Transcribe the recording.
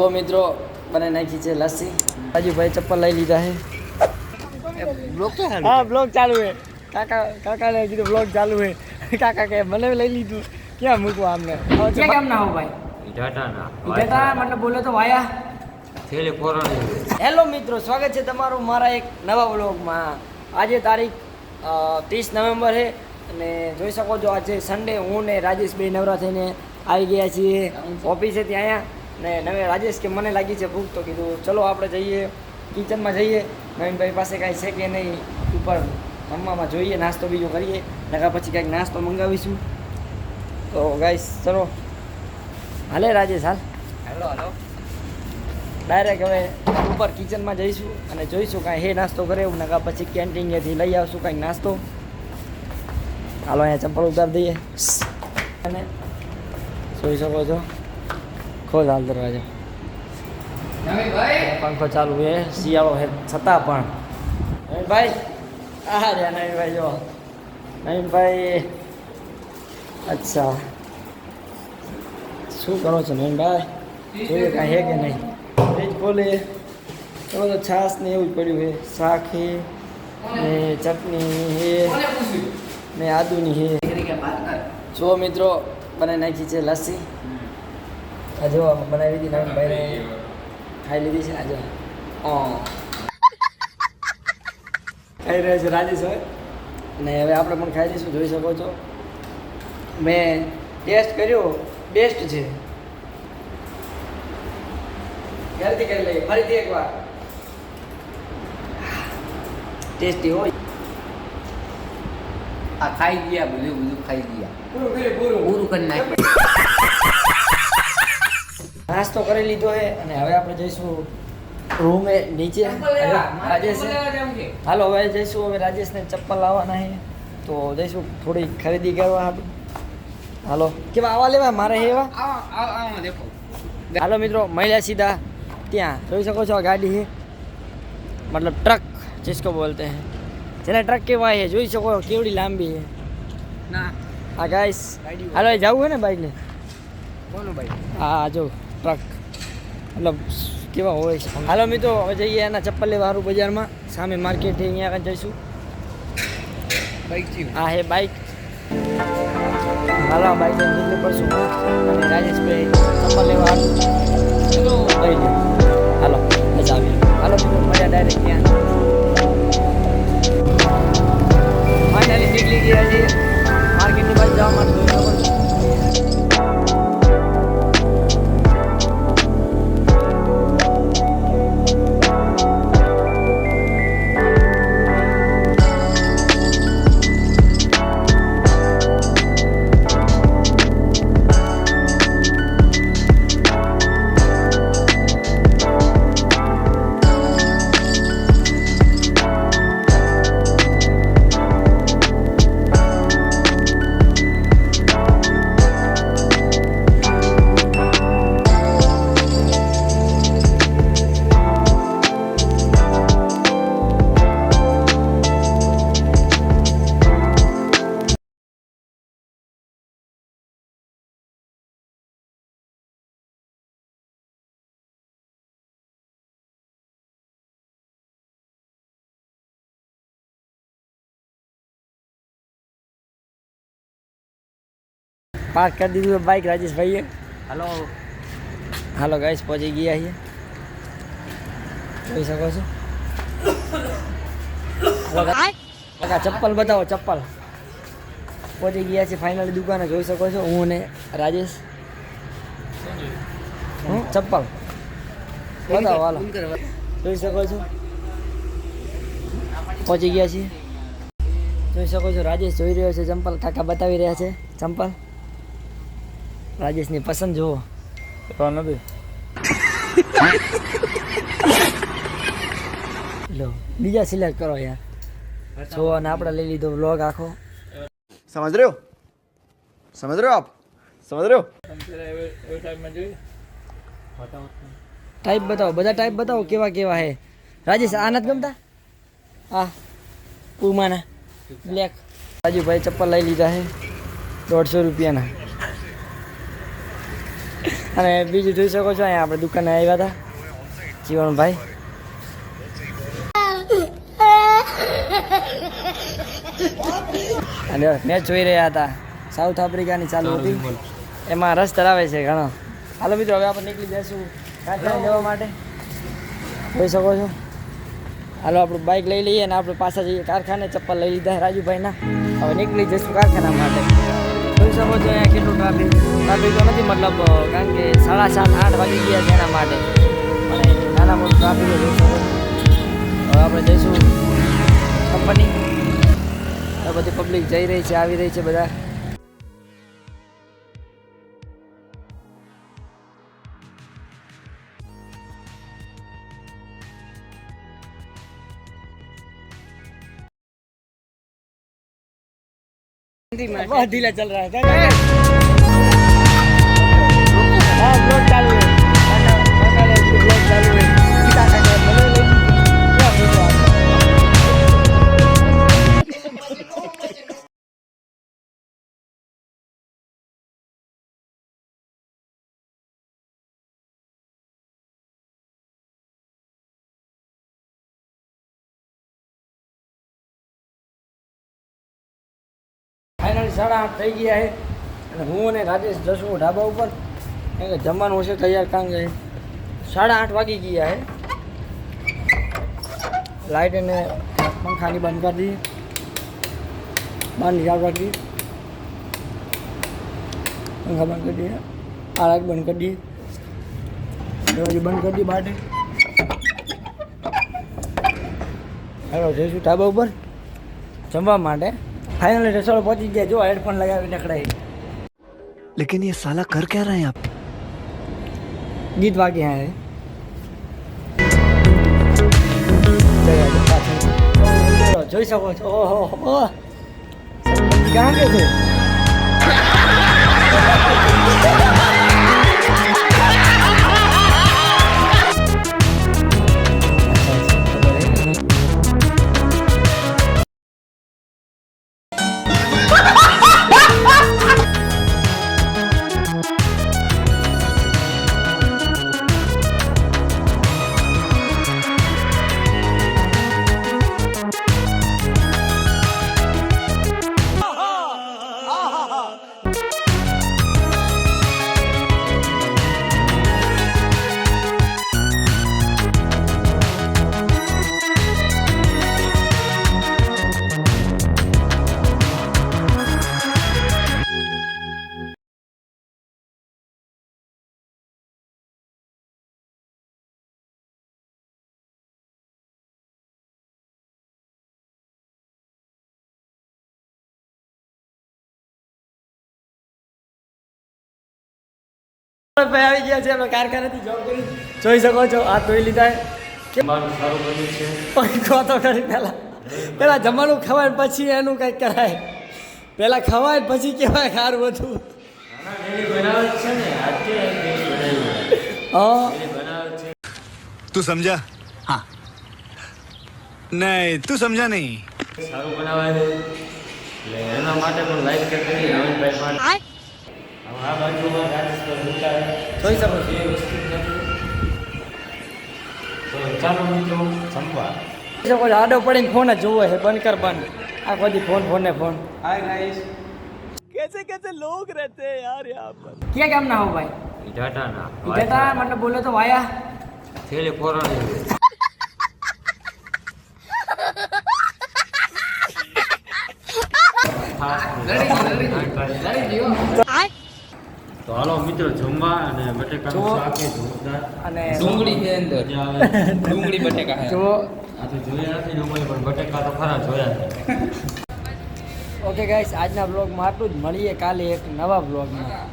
तो मित्रों बने नाखी है लस्सी। राजू भाई चप्पल लई लीधा है। ब्लॉग तो है। हाँ ब्लॉग चालू है। काका काका ने कीधुं ब्लॉग चालू है। काका के मने लई लीधुं क्या मूकवा हमने क्या काम ना हो भाई डाटा ना डाटा मतलब बोले तो वाया थेले कोरोना। હેલો મિત્રો સ્વાગત છે તમારું મારા એક નવા વ્લોગમાં। આજે તારીખ 30 નવેમ્બર છે અને જોઈ શકો છો આજે સન્ડે હું ને રાજેશ ભાઈ નવરા થઈને આવી ગયા છીએ ઓફિસેથી અહીંયા ને નવે રાજેશ કે મને લાગી છે ભૂખ તો કીધું ચલો આપણે જઈએ કિચનમાં જઈએ નવીનભાઈ પાસે કાંઈ છે કે નહીં ઉપર મમ્મામાં જોઈએ નાસ્તો બીજો કરીએ નકા પછી કાંઈક નાસ્તો મંગાવીશું તો ગાઈસ ચલો હાલે રાજેશ હાલ હેલો હેલો ડાયરેક્ટ હવે ઉપર કિચનમાં જઈશું અને જોઈશું કાંઈ હે નાસ્તો કરે એવું નકા પછી કેન્ટીનથી લઈ આવશું કાંઈક નાસ્તો હાલો અહીંયા ચંપલ ઉતારી દઈએ અને જોઈ શકો છો ખોલ હાલ દરવાજો પંખો ચાલુ છે શિયાળો છે છતાં પણ નવીનભાઈ આ રહ્યા નવીનભાઈ જો નવીનભાઈ અચ્છા શું કરો છો નવીનભાઈ જોઈએ કાંઈ હે કે નહીં ફ્રીજ ખોલે તો છાશ ને એવું જ પડ્યું છે શાક છે ને ચટણી છે ને આદુની છે જો મિત્રો બનાવી નાખી છે લસ્સી આ જો બનાવી દીધી નવીનભાઈને ખાઈ લીધી છે આજે ખાઈ રહ્યો છે રાજેશ હવે અને હવે આપણે પણ ખાઈ લઈશું જોઈ શકો છો મેં ટેસ્ટ કર્યો બેસ્ટ છે ઘરથી કરી લઈએ ફરીથી એકવાર ટેસ્ટી હોય આ ખાઈ ગયા બધું ખાઈ ગયા પૂરું કરી નાખ્યું નાસ્તો કરી લીધો છે અને હવે આપણે જઈશું રૂમે નીચે રાજેશ હાલો હવે જઈશું હવે રાજેશને ચપ્પલ લાવવાના છે તો જઈશું થોડી ખરીદી કરવા હતું હાલો કેવા આવા લેવા મારે એવા દેખો હાલો મિત્રો મહિલા સીધા ત્યાં જોઈ શકો છો આ ગાડી છે મતલબ ટ્રક जिसको बोलते हैं જેને ટ્રક કહેવાય છે જોઈ શકો કેવડી લાંબી છે ના હા ગાઈસ હાલો જવું હોય ને બાઈક ને કોનું ભાઈ હા જો ટ્રક મતલબ કેવા હોય છે હાલો મિત્રો હવે જઈએ એના ચપ્પલ લેવા સારું બજારમાં સામે માર્કેટ છે અહીંયા આગળ જઈશું બાઈક થી હા હે બાઈક હાલો બાઈક લઈને નીકળી પડશું હું અને રાજેશભાઈ ચપ્પલ લેવા સારું લઈ લે હાલો મજા આવી હાલો મિત્રો મજા ડાયરેક્ટ ત્યાં ફાઇનલી નીકળી ગયા છીએ માર્કેટની બાજુ જવા માટે જોઈ શકો છો पार्क कर दी बाइक राजेश भाई है હેલો हेलो गाइस पहुंची गया है જોઈ શકો છો કાકા ચપ્પલ બતાવો ચપ્પલ પહોંચી ગયા છે ફાઇનલી દુકાને જોઈ શકો છો હું ને રાજેશ ચપ્પલ બતાવો હાલો જોઈ શકો છો પહોંચી ગયા છીએ જોઈ શકો છો રાજેશ જોઈ રહ્યો છે ચંપલ કાકા બતાવી રહ્યા છે ચંપલ રાજેશની પસંદ જુઓ નથી લો બીજા સિલેક્ટ કરો યાર જો અને આપણે લઈ લીધો વ્લોગ આખો समझ रहे हो आप समझ रहे हो ટાઈપ બતાવો બધા ટાઈપ બતાવો કેવા કેવા હે રાજેશ આ નથી ગમતા આ પુમાના બ્લેક રાજુભાઈ ચપ્પલ લઈ લીધા છે 150 રૂપિયાના અને બીજું જોઈ શકો છો અહીંયા આપણે દુકાને આવ્યા હતા જીવનભાઈ. અને મેચ જોઈ રહ્યા હતા સાઉથ આફ્રિકાની ચાલુ હતી, એમાં રસ ધરાવે છે ઘણો. હાલો મિત્રો, હવે આપણે નીકળી જઈશું કારખાને જવા માટે. જોઈ શકો છો. હાલો આપણું બાઇક લઈ લઈએ અને આપણે પાછા જઈએ કારખાને. ચપ્પલ લઈ લીધા છે રાજુભાઈના. હવે નીકળી જઈશું કારખાના માટે. જોઈ શકો છો અહીંયા કેટલું ટ્રાફિક તો નથી, મતલબ કારણ કે 7:30 8 વાગી ગયા છે એના માટે. અને નાના મોટું ટ્રાફિક જોઈ શકો. હવે આપણે જઈશું કંપની. બધી પબ્લિક જઈ રહી છે, આવી રહી છે બધા. बहुत ढीला चल रहा है क्या? हाँ ब्लॉग चालू है, ब्लॉग चालू है. ફાઇનલી 8:30 થઈ ગયા છે અને હું અને રાજેશ જશું ઢાબા ઉપર, કારણ કે જમવાનું હશે તૈયાર. કારણ કે 8:30 વાગી ગયા છે. લાઇટ અને પંખાની બંધ કરી દઈએ, બહારની ચાલુ રાખી દઈએ, પંખા બંધ કરી દઈએ, આ લાઇટ બંધ કરી દઈએ, દરવાજો બંધ કરી દઈએ બાટે. હાલો જઈશું ઢાબા ઉપર જમવા માટે. फाइनली रसोड़ पहुंची गया. जो हेडफोन लगाए खड़ा है. लेकिन ये साला कर क्या रहे हैं आप? गीत वागे हैं. જોઈ શકો છો. ઓહો ક્યાં ગયો તું? આવી ગયા છે આપણે કારખાનેથી જોબ કરી. જોઈ શકો છો આ ધોઈ લીધા છે. સારું બન્યું છે. તો કરી પહેલા જમવાનું ખવાય પછી એનું કંઈક કરાય. પહેલા ખવાય પછી કહેવાય સારું હતું. હા तू समझा? हाँ. नहीं तू समझा नहीं. સારું બનાવાય છે એટલે એના માટે પણ લાઈક કરી નવીનભાઈ માટે. આ બાજુમાં રાજેશભાઈ મૂકતા જોઈ શકો છો. એ વસ્તુ નથી. તો ચાલો મિત્રો જમવા. જોઈ શકો છો આડો પડીને ફોન જ જોવો છે. બંધ કર બંધ. આ બધી ફોન ને ફોન. Hi guys. कैसे लोग रहते हैं यार यहाँ पर. क्या काम ना हो भाई? ટાટાના इधर मतलब बोले तो वाया થેલી ફોરાની તો હાલો મિત્રો જમવા અને બટેકાનું શાક છે જોરદાર. અને ડુંગળી છે અંદર. મજા આવે. ડુંગળી બટેકા હે. જો આ તો જોયા નથી ડુંગળી પણ બટેકા તો ખરા જોયા છે. ઓકે ગાઈસ, આજના બ્લોગમાં આટલું જ. મળીએ કાલે એક નવા બ્લોગમાં.